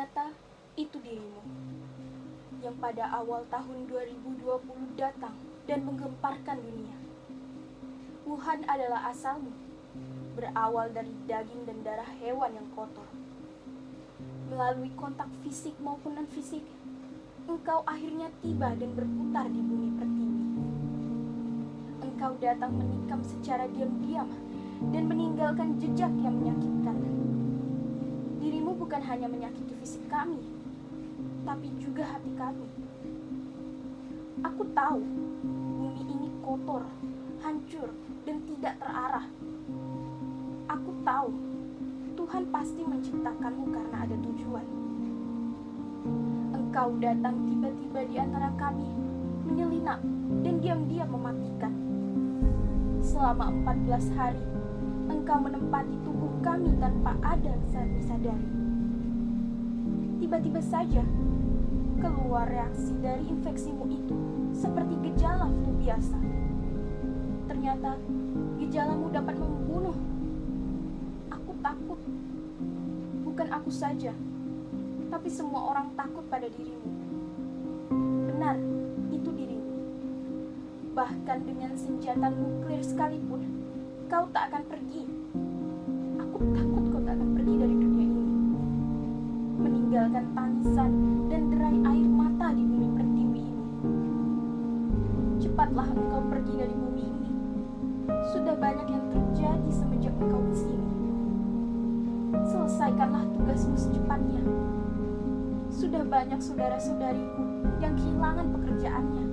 Ternyata itu dirimu yang pada awal tahun 2020 datang dan menggemparkan dunia. Wuhan adalah asalmu, berawal dari daging dan darah hewan yang kotor. Melalui kontak fisik maupun non-fisik, engkau akhirnya tiba dan berputar di bumi pertiwi. Engkau datang menikam secara diam-diam dan meninggalkan jejak yang menyakitkan. Dirimu bukan hanya menyakiti fisik kami, tapi juga hati kami. Aku tahu bumi ini kotor, hancur, dan tidak terarah. Aku tahu Tuhan pasti menciptakanmu karena ada tujuan. Engkau datang tiba-tiba di antara kami, menyelinap dan diam-diam mematikan. Selama 14 hari, engkau menempati tubuh kami tanpa ada disadari. Tiba-tiba saja, keluar reaksi dari infeksimu itu seperti gejala flu biasa. Ternyata, gejalamu dapat membunuh. Aku takut. Bukan aku saja, tapi semua orang takut pada dirimu. Benar, itu dirimu. Bahkan dengan senjata nuklir sekalipun, kau tak akan pergi. Aku takut kau tak akan pergi dari dunia ini, meninggalkan tangisan dan derai air mata di bumi pertiwi ini. Cepatlah engkau pergi dari bumi ini. Sudah banyak yang terjadi semenjak engkau di sini. Selesaikanlah tugasmu secepatnya. Sudah banyak saudara-saudariku yang kehilangan pekerjaannya.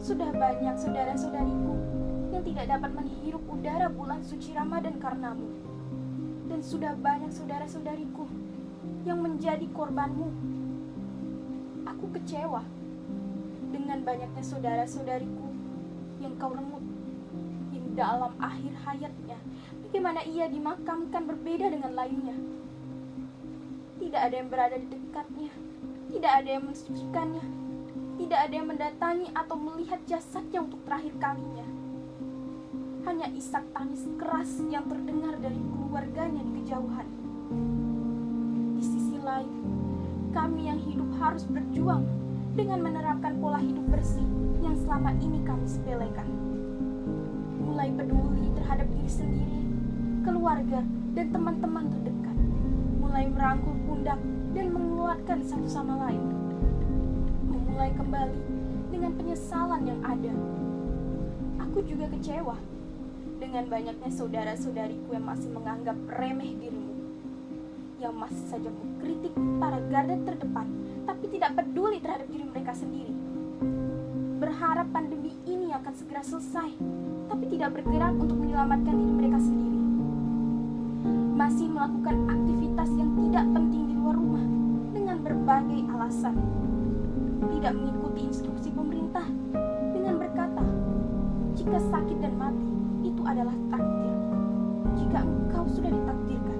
Sudah banyak saudara-saudariku yang tidak dapat menghirup udara bulan suci Ramadan karenamu. Dan sudah banyak saudara-saudariku yang menjadi korbanmu. Aku kecewa dengan banyaknya saudara-saudariku yang kau remut, yang dalam akhir hayatnya bagaimana ia dimakamkan berbeda dengan lainnya. Tidak ada yang berada di dekatnya, tidak ada yang mensucikannya, tidak ada yang mendatangi atau melihat jasadnya untuk terakhir kalinya. Hanya isak tangis keras yang terdengar dari keluarganya di kejauhan. Di sisi lain, kami yang hidup harus berjuang dengan menerapkan pola hidup bersih yang selama ini kami sepelekan. Mulai peduli terhadap diri sendiri, keluarga, dan teman-teman terdekat. Mulai merangkul pundak dan menguatkan satu sama lain. Memulai kembali dengan penyesalan yang ada. Aku juga kecewa dengan banyaknya saudara-saudariku yang masih menganggap remeh dirimu, yang masih saja mengkritik para garda terdepan, tapi tidak peduli terhadap diri mereka sendiri. Berharap pandemi ini akan segera selesai, tapi tidak bergerak untuk menyelamatkan diri mereka sendiri. Masih melakukan aktivitas yang tidak penting di luar rumah dengan berbagai alasan. Tidak mengikuti instruksi pemerintah dengan berkata, jika sakit dan mati, itu adalah takdir. Jika engkau sudah ditakdirkan,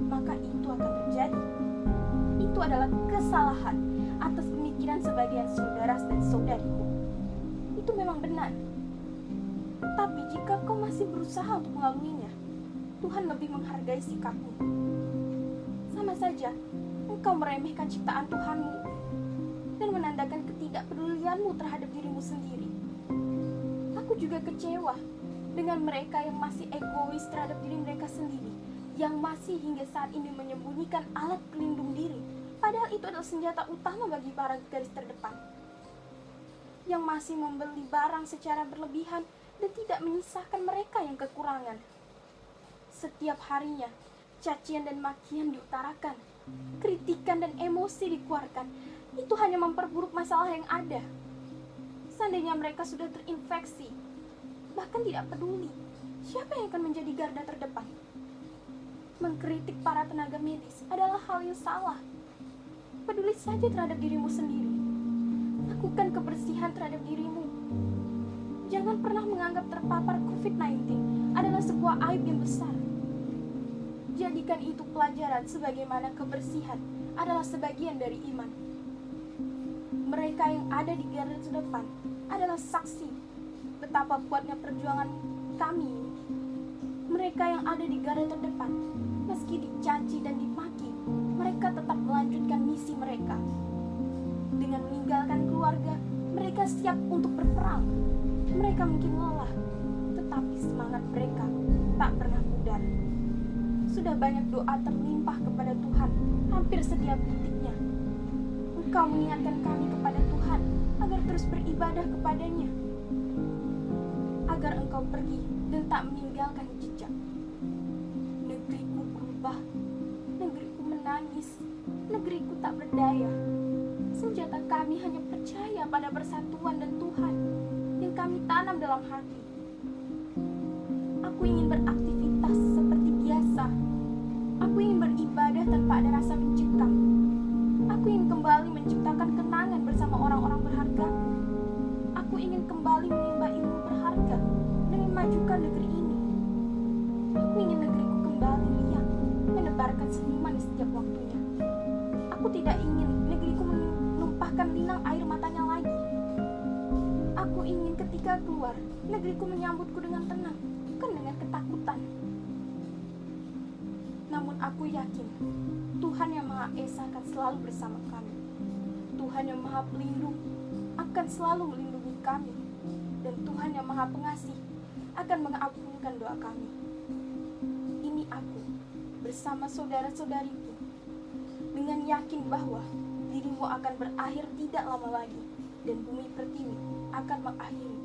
maka itu akan terjadi. Itu adalah kesalahan atas pemikiran sebagian saudara dan saudariku. Itu memang benar. Tapi jika kau masih berusaha untuk melaluinya, Tuhan lebih menghargai sikapmu. Sama saja, engkau meremehkan ciptaan Tuhanmu dan menandakan ketidakpedulianmu terhadap dirimu sendiri. Aku juga kecewa dengan mereka yang masih egois terhadap diri mereka sendiri, yang masih hingga saat ini menyembunyikan alat pelindung diri, padahal itu adalah senjata utama bagi para garis terdepan. Yang masih membeli barang secara berlebihan dan tidak menyisahkan mereka yang kekurangan. Setiap harinya, cacian dan makian diutarakan, kritikan dan emosi dikeluarkan. Itu hanya memperburuk masalah yang ada. Seandainya mereka sudah terinfeksi, bahkan tidak peduli, siapa yang akan menjadi garda terdepan? Mengkritik para tenaga medis adalah hal yang salah. Peduli saja terhadap dirimu sendiri. Lakukan kebersihan terhadap dirimu. Jangan pernah menganggap terpapar COVID-19 adalah sebuah aib yang besar. Jadikan itu pelajaran sebagaimana kebersihan adalah sebagian dari iman. Mereka yang ada di garda terdepan adalah saksi betapa kuatnya perjuangan kami. Mereka yang ada di garda terdepan, meski dicaci dan dimaki, mereka tetap melanjutkan mereka. Dengan meninggalkan keluarga, mereka siap untuk berperang. Mereka mungkin lelah, tetapi semangat mereka tak pernah pudar. Sudah banyak doa terlimpah kepada Tuhan hampir setiap detiknya. Engkau mengingatkan kami kepada Tuhan agar terus beribadah kepadanya, agar engkau pergi dan tak meninggalkan jejak. Negeriku berubah, negeriku menangis, negeriku tak berdaya. Senjata kami hanya percaya pada persatuan dan Tuhan yang kami tanam dalam hati. Aku ingin beraktivitas seperti biasa. Aku ingin beribadah tanpa ada rasa mencekam. Aku ingin kembali menciptakan kenangan bersama orang-orang berharga. Aku ingin kembali menimba ilmu berharga dan memajukan negeri ini. Aku ingin negeriku kembali riang, menebarkan senyuman di setiap waktunya. Aku tidak ingin negeriku menumpahkan linang air matanya lagi. Aku ingin ketika keluar, negeriku menyambutku dengan tenang, bukan dengan ketakutan. Namun aku yakin, Tuhan yang Maha Esa akan selalu bersama kami. Tuhan yang Maha Pelindung akan selalu melindungi kami. Dan Tuhan yang Maha Pengasih akan mengampunkan doa kami. Ini aku bersama saudara-saudariku dengan yakin bahwa dirimu akan berakhir tidak lama lagi dan bumi pertiwi akan mengakhiri